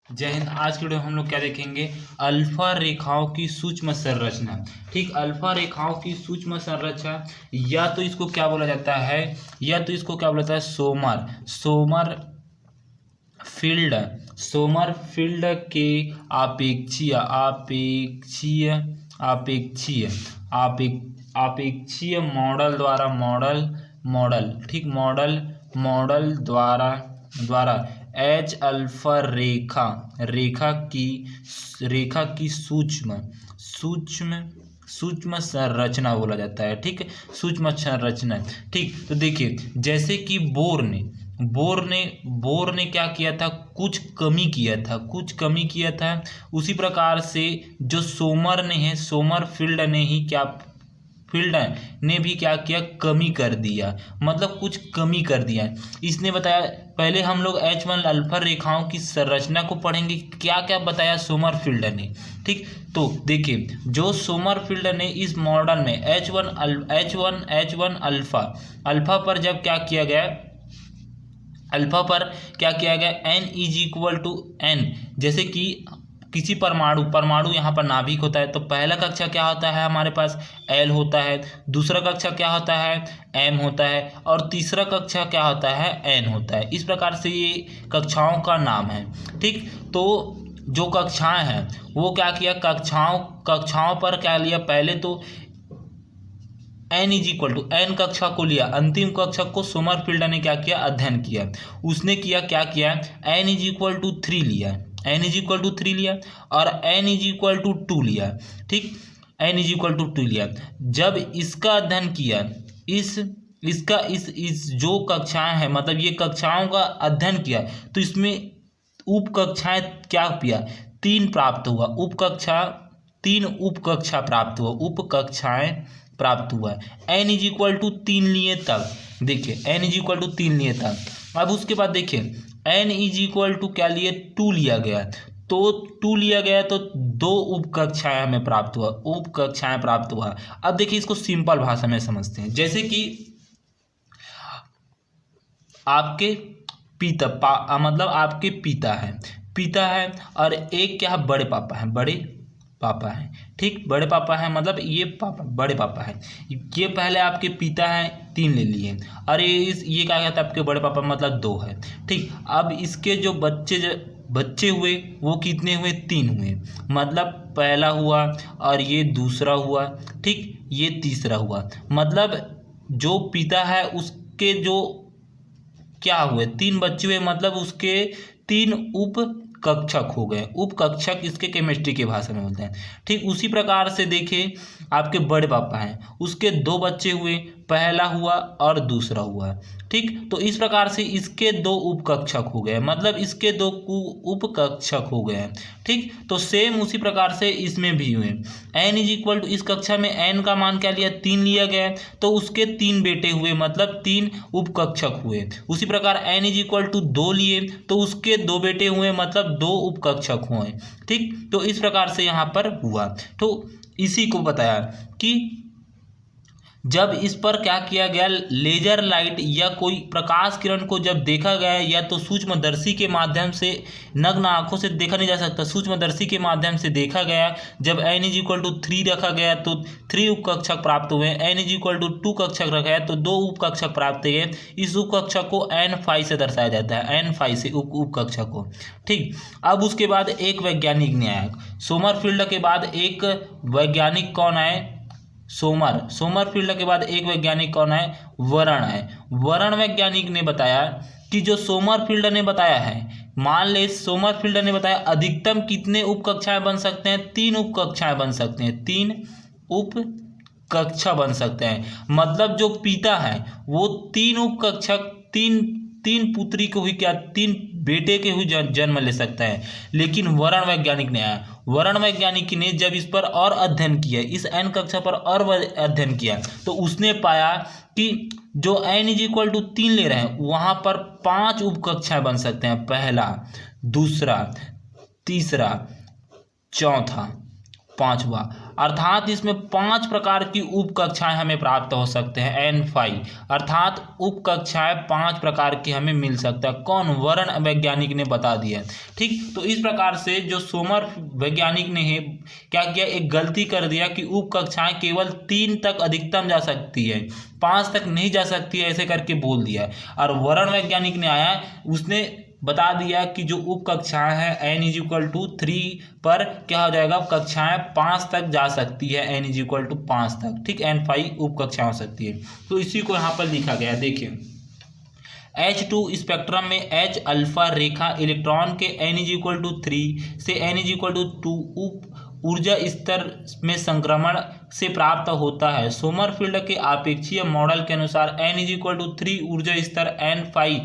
जय हिंद। आज के वीडियो में हम लोग क्या देखेंगे, अल्फा रेखाओं की सूक्ष्म संरचना। ठीक, अल्फा रेखाओं की सूक्ष्म संरचना या तो इसको क्या बोला जाता है, सोमर फील्ड के आपेक्षीय आपेक्षीय आपेक्षीय आपेक्षीय मॉडल द्वारा एच अल्फा रेखा की सूक्ष्म संरचना बोला जाता है। ठीक, सूक्ष्म संरचना। ठीक, तो देखिए जैसे कि बोर ने क्या किया था, कुछ कमी किया था। उसी प्रकार से जो फील्ड ने भी क्या किया, कमी कर दिया, मतलब कुछ कमी कर दिया। इसने बताया, पहले हम लोग H1 अल्फा रेखाओं की संरचना को पढ़ेंगे, क्या क्या बताया सोमरफील्ड ने। ठीक, तो देखिए जो सोमरफील्ड ने इस मॉडल में H1 अल्फा पर जब क्या किया गया, n is equal to n, जैसे कि किसी परमाणु यहाँ पर नाभिक होता है, तो पहला कक्षा क्या होता है हमारे पास, L होता है, दूसरा कक्षा क्या होता है, M होता है, और तीसरा कक्षा क्या होता है, N होता है। इस प्रकार से ये कक्षाओं का नाम है। ठीक, तो जो कक्षाएं हैं वो क्या किया, कक्षाओं पर क्या लिया, पहले तो n is equal to n कक्षा को लिया, अंतिम कक्षा को सोमरफील्ड ने क्या किया, अध्ययन किया। उसने क्या किया, n इज इक्वल टू 3 लिया, और n इज इक्वल टू 2 लिया। ठीक, n इज इक्वल टू 2 लिया। जब इसका अध्ययन किया, इस जो कक्षाएं हैं, मतलब ये कक्षाओं का अध्ययन किया, तो इसमें उप कक्षाएं क्या किया, 3 प्राप्त हुआ, तीन उप कक्षा प्राप्त हुआ। n इज इक्वल टू 3 लिए तब, देखिए n इज इक्वल टू 3 लिए तब। अब उसके बाद देखिए n इज इक्वल टू क्या लिए, 2 लिया गया, तो 2 लिया गया तो 2 उप कक्षाएं हमें प्राप्त हुआ। अब देखिए इसको सिंपल भाषा में समझते हैं। जैसे कि आपके आपके पिता है और एक क्या है, बड़े पापा हैं। ठीक, बड़े पापा हैं, मतलब ये बड़े पापा हैं, ये पहले आपके पिता हैं, 3 ले लिए, और ये क्या कहता है, आपके बड़े पापा मतलब 2 है। ठीक, अब इसके जो बच्चे हुए वो कितने हुए, 3 हुए, मतलब पहला हुआ और ये दूसरा हुआ। ठीक, ये तीसरा हुआ, मतलब जो पिता है उसके जो क्या हुए, 3 बच्चे हुए, मतलब उसके 3 उप कक्षक हो गए। उप कक्षक इसके केमिस्ट्री की भाषा में बोलते हैं। ठीक, उसी प्रकार से देखिए आपके बड़े पापा हैं, उसके 2 बच्चे हुए, पहला हुआ और दूसरा हुआ। ठीक, तो इस प्रकार से इसके 2 उप कक्षक हो गए, मतलब इसके 2 उप कक्षक हो गए। ठीक, तो सेम उसी प्रकार से इसमें भी हुए। n इज इक्वल टू, इस कक्षा में n का मान क्या लिया, 3 लिया गया, तो उसके 3 बेटे हुए, मतलब 3 उप कक्षक हुए। उसी प्रकार n इज इक्वल टू 2 लिए, तो उसके 2 बेटे हुए, मतलब 2 उप कक्षक हुए। ठीक, तो इस प्रकार से यहाँ पर हुआ। तो इसी को बताया कि जब इस पर क्या किया गया, लेजर लाइट या कोई प्रकाश किरण को जब देखा गया, या तो सूक्ष्मदर्शी के माध्यम से, नग्न आंखों से देखा नहीं जा सकता, सूक्ष्मदर्शी के माध्यम से देखा गया। जब n इज इक्वल टू 3 रखा गया तो 3 उप कक्षक प्राप्त हुए, n इज इक्वल टू 2 कक्षक रखा गया तो 2 उप कक्षक प्राप्त हुए। इस उप कक्षक को n फाई से दर्शाया जाता है, n फाई से उप कक्षक को। ठीक, अब उसके बाद एक वैज्ञानिक ने आया, सोमरफील्ड के बाद एक वैज्ञानिक कौन आए, सोमरफील्ड के बाद एक वैज्ञानिक कौन है, वरण वैज्ञानिक ने बताया कि जो सोमरफील्ड ने बताया है, मान ले सोमरफील्ड ने बताया अधिकतम कितने उप कक्षाएं बन सकते हैं, 3 उप कक्षाएं बन सकते हैं, 3 उप कक्षा बन सकते हैं। मतलब जो पिता है वो 3 उप कक्षक, तीन पुत्री को ही क्या, 3 बेटे के हुई जन्म ले सकता है। लेकिन वरण वैज्ञानिक ने जब इस पर और अध्ययन किया, इस n कक्षा पर और अध्ययन किया, तो उसने पाया कि जो n इज इक्वल टू 3 ले रहे हैं, वहां पर 5 उप कक्षाएं बन सकते हैं, पहला, दूसरा, तीसरा, चौथा, 5वां। अर्थात इसमें 5 प्रकार की उप कक्षाएं हमें प्राप्त हो सकते हैं N5, अर्थात उप कक्षाएं 5 प्रकार की हमें मिल सकता है। कौन? वर्ण वैज्ञानिक ने बता दिया। ठीक, तो इस प्रकार से जो सोमर वैज्ञानिक ने है क्या किया, एक गलती कर दिया कि उप कक्षाएं केवल 3 तक अधिकतम जा सकती है, 5 तक नहीं जा सकती है, ऐसे करके बोल दिया। और वर्ण वैज्ञानिक ने आया, उसने बता दिया कि जो उप कक्षाएं हैं n=3 पर क्या हो जाएगा, कक्षाएं 5 तक जा सकती है, n=5 तक। ठीक, N5 उप कक्षाएं हो सकती है। तो इसी को यहाँ पर लिखा गया, देखिए H2 स्पेक्ट्रम में H अल्फा रेखा इलेक्ट्रॉन के n=3 से n=2 उप ऊर्जा स्तर में संक्रमण से प्राप्त होता है। सोमरफील्ड के आपेक्षीय मॉडल के अनुसार n=3 ऊर्जा स्तर N5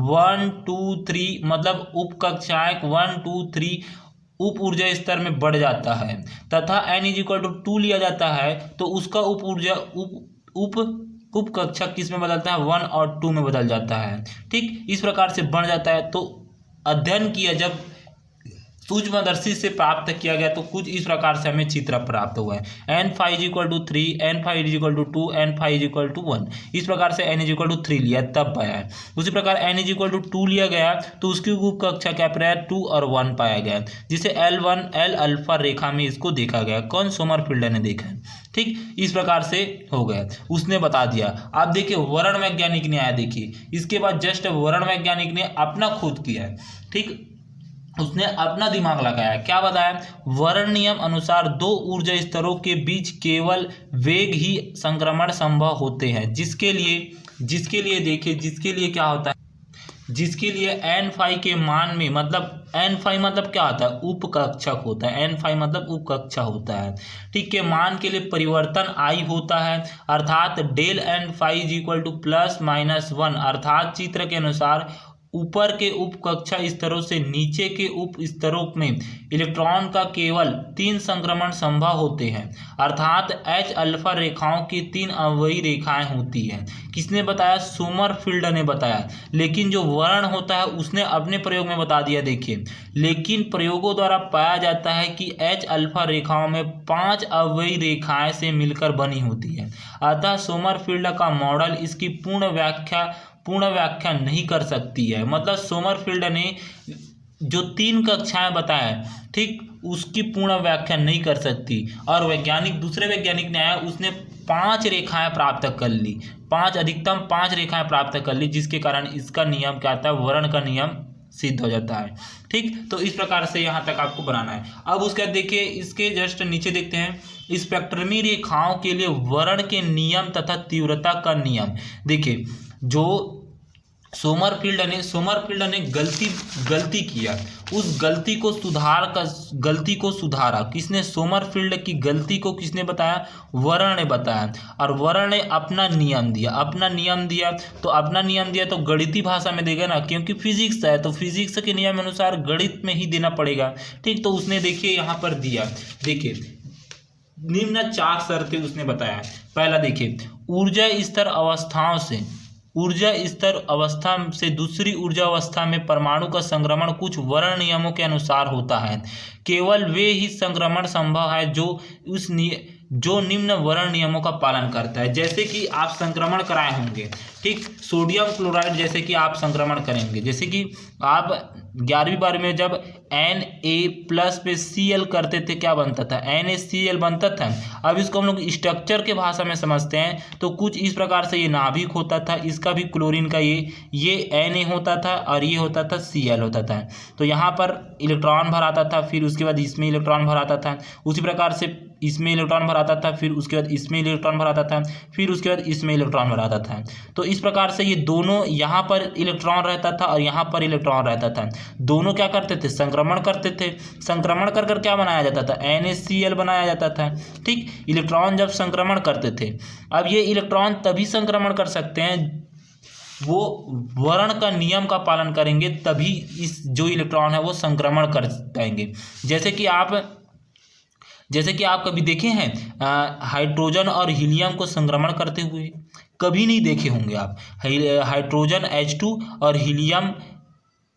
1 2 3 मतलब उप कक्षाएं 1 2 3 उप ऊर्जा स्तर में बढ़ जाता है तथा n=2 लिया जाता है तो उसका उप ऊर्जा उप कक्षा किस में बदलता है, 1 और 2 में बदल जाता है। ठीक, इस प्रकार से बढ़ जाता है। तो अध्ययन किया जब सूक्ष्मदर्शी से प्राप्त किया गया तो कुछ इस प्रकार से हमें चित्र प्राप्त हुआ है, N5=3, N5=2, N5=1। इस प्रकार से n=3 लिया तब पाया है। उसी प्रकार n=2 लिया गया तो उसकी उप कक्षा क्या पाया, 2 और 1 पाया गया, जिसे L अल्फा रेखा में इसको देखा गया। कौन? सोमरफील्ड ने देखा है। ठीक, इस प्रकार से हो गया, उसने बता दिया। आप देखिए वर्ण वैज्ञानिक ने आया, देखिए इसके बाद जस्ट वर्ण वैज्ञानिक ने अपना खोज किया है। ठीक, उसने अपना दिमाग लगाया, क्या बताया, वर्ण नियम अनुसार 2 ऊर्जा स्तरों के बीच केवल वेग ही संक्रमण संभव होते हैं, जिसके लिए देखिए, जिसके लिए क्या होता है, जिसके लिए N5 के मान में, मतलब N5 मतलब क्या होता है, उपकक्षक होता है, N5 मतलब उपकक्षा होता है। ठीक, के मान के लिए परिवर्तन I होता है, अर्थात डेल N5 ±1, अर्थात चित्र के अनुसार ऊपर के उप कक्षा स्तरों से नीचे के उप स्तरों में इलेक्ट्रॉन का केवल 3 संक्रमण संभव होते हैं, अर्थात H अल्फा रेखाओं की 3 अवयवी रेखाएं होती हैं। किसने बताया? सोमरफील्ड ने बताया। लेकिन जो वर्ण होता है उसने अपने प्रयोग में बता दिया। देखिए, लेकिन प्रयोगों द्वारा पाया जाता है कि H अल्फा रेखाओं में 5 अवयवी रेखाएं से मिलकर बनी होती है, अतः सोमरफील्ड का मॉडल इसकी पूर्ण व्याख्या नहीं कर सकती है। मतलब सोमरफील्ड ने जो 3 कक्षाएं बताया, ठीक, उसकी पूर्ण व्याख्या नहीं कर सकती। और दूसरे वैज्ञानिक ने आया, उसने 5 रेखाएं प्राप्त कर ली, अधिकतम 5 रेखाएं प्राप्त कर ली, जिसके कारण इसका नियम क्या आता है, वर्ण का नियम सिद्ध हो जाता है। ठीक, तो इस प्रकार से यहाँ तक आपको बनाना है। अब उसके बाद देखिए, इसके जस्ट नीचे देखते हैं स्पेक्ट्रमी रेखाओं के लिए वर्ण के नियम तथा तीव्रता का नियम। देखिए, जो सोमरफील्ड ने गलती किया, उस गलती को सुधारा। किसने? सोमरफील्ड की गलती को किसने बताया? वर्ण ने बताया। और वर्ण ने अपना नियम दिया तो गणितीय भाषा में देगा ना, क्योंकि फिजिक्स है तो फिजिक्स के नियम अनुसार गणित में ही देना पड़ेगा। ठीक, तो उसने देखिए यहाँ पर दिया, देखिए निम्न 4 शर्तें उसने बताया। पहला देखिए, ऊर्जा स्तर अवस्था से दूसरी ऊर्जा अवस्था में परमाणु का संक्रमण कुछ वर्ण नियमों के अनुसार होता है। केवल वे ही संक्रमण संभव है जो निम्न वर्ण नियमों का पालन करता है। जैसे कि आप संक्रमण कराए होंगे, ठीक, सोडियम क्लोराइड जैसे कि आप संक्रमण करेंगे, जैसे कि आप 11वीं बार में जब Na+ पे Cl करते थे, क्या बनता था? NaCl बनता था। अब इसको हम लोग स्ट्रक्चर के भाषा में समझते हैं तो कुछ इस प्रकार से ये नाभिक होता था, इसका भी क्लोरीन का ये Na होता था और ये होता था Cl होता था। तो यहाँ पर इलेक्ट्रॉन भर आता था, फिर उसके बाद इसमें इलेक्ट्रॉन भर आता था, उसी प्रकार से इसमें इलेक्ट्रॉन भर आता था, फिर उसके बाद इसमें इलेक्ट्रॉन भर आता था, फिर उसके बाद इसमें इलेक्ट्रॉन भर आता था। तो इस प्रकार से ये दोनों, यहाँ पर इलेक्ट्रॉन रहता था और यहाँ पर इलेक्ट्रॉन रहता था, दोनों क्या करते थे? संक्रमण करते थे। संक्रमण कर क्या बनाया जाता था? NaCl बनाया जाता था। ठीक, इलेक्ट्रॉन जब संक्रमण करते थे, अब ये इलेक्ट्रॉन तभी संक्रमण कर सकते हैं वो वर्ण का नियम का पालन करेंगे, तभी इस जो इलेक्ट्रॉन है वो संक्रमण कर पाएंगे। जैसे कि आप कभी देखे हैं हाइड्रोजन और हीलियम को संक्रमण करते हुए? कभी नहीं देखे होंगे आप। हाइड्रोजन H2 और हीलियम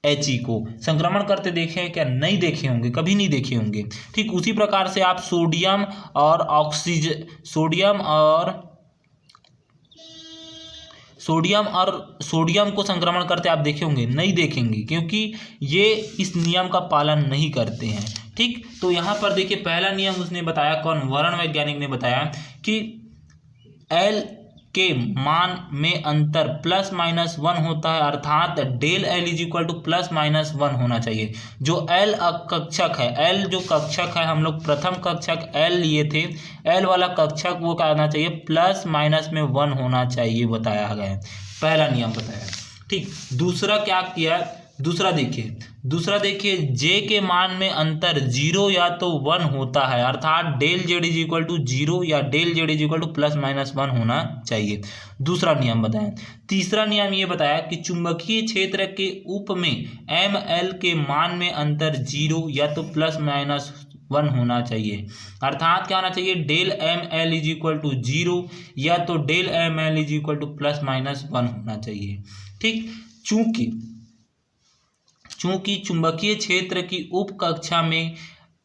He को संक्रमण करते देखे हैं क्या? नहीं देखे होंगे, कभी नहीं देखे होंगे। ठीक उसी प्रकार से आप सोडियम और सोडियम को संक्रमण करते आप देखे होंगे? नहीं देखेंगे, क्योंकि ये इस नियम का पालन नहीं करते हैं। ठीक, तो यहाँ पर देखिए पहला नियम उसने बताया, कौन? वर्ण वैज्ञानिक ने बताया कि एल के मान में अंतर +-1 होता है, अर्थात del L is equal to +-1 होना चाहिए। जो एल कक्षक है, एल जो कक्षक है, हम लोग प्रथम कक्षक एल लिए थे, एल वाला कक्षक वो क्या होना चाहिए? +-1 होना चाहिए, बताया गया है। पहला नियम बताया। ठीक, दूसरा क्या किया? दूसरा देखिए जे के मान में अंतर 0 या तो 1 होता है, अर्थात del Z is equal to 0 या del Z is equal to +-1 होना चाहिए। दूसरा नियम बताया। तीसरा नियम ये बताया कि चुंबकीय क्षेत्र के उप में एम एल के मान में अंतर 0 या तो +-1 होना चाहिए, अर्थात क्या होना चाहिए? Del M L is equal to 0 या तो del M L is equal to +-1 होना चाहिए। ठीक, चूंकि चुंबकीय क्षेत्र की उप कक्षा में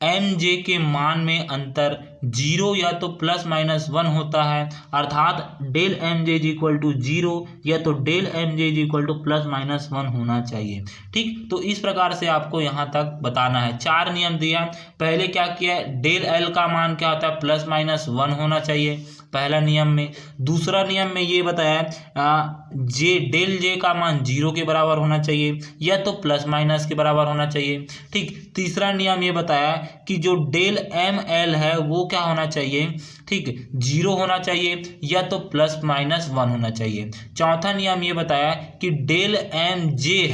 एम जे के मान में अंतर 0 या तो +-1 होता है, अर्थात del M J is equal to 0 या तो del M J is equal to +-1 होना चाहिए। ठीक, तो इस प्रकार से आपको यहाँ तक बताना है। 4 नियम दिया। पहले क्या किया? डेल एल का मान क्या होता है? +-1 होना चाहिए पहला नियम में। दूसरा नियम में ये बताया डेल जे का मान 0 के बराबर होना चाहिए या तो +- के बराबर होना चाहिए। ठीक, तीसरा नियम ये बताया कि जो डेल एम एल है वो क्या होना चाहिए? ठीक, 0 होना चाहिए या तो +-1 होना चाहिए। चौथा नियम ये बताया कि डेल एम जे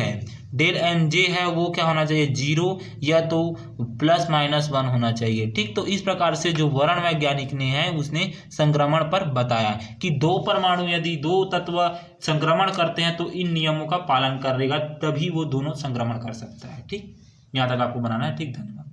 है वो क्या होना चाहिए? 0 या तो +-1 होना चाहिए। ठीक, तो इस प्रकार से जो वर्ण वैज्ञानिक ने है उसने संक्रमण पर बताया कि 2 परमाणु यदि 2 तत्व संक्रमण करते हैं तो इन नियमों का पालन करेगा, तभी वो दोनों संक्रमण कर सकता है। ठीक, यहाँ तक आपको बनाना है। ठीक, धन्यवाद।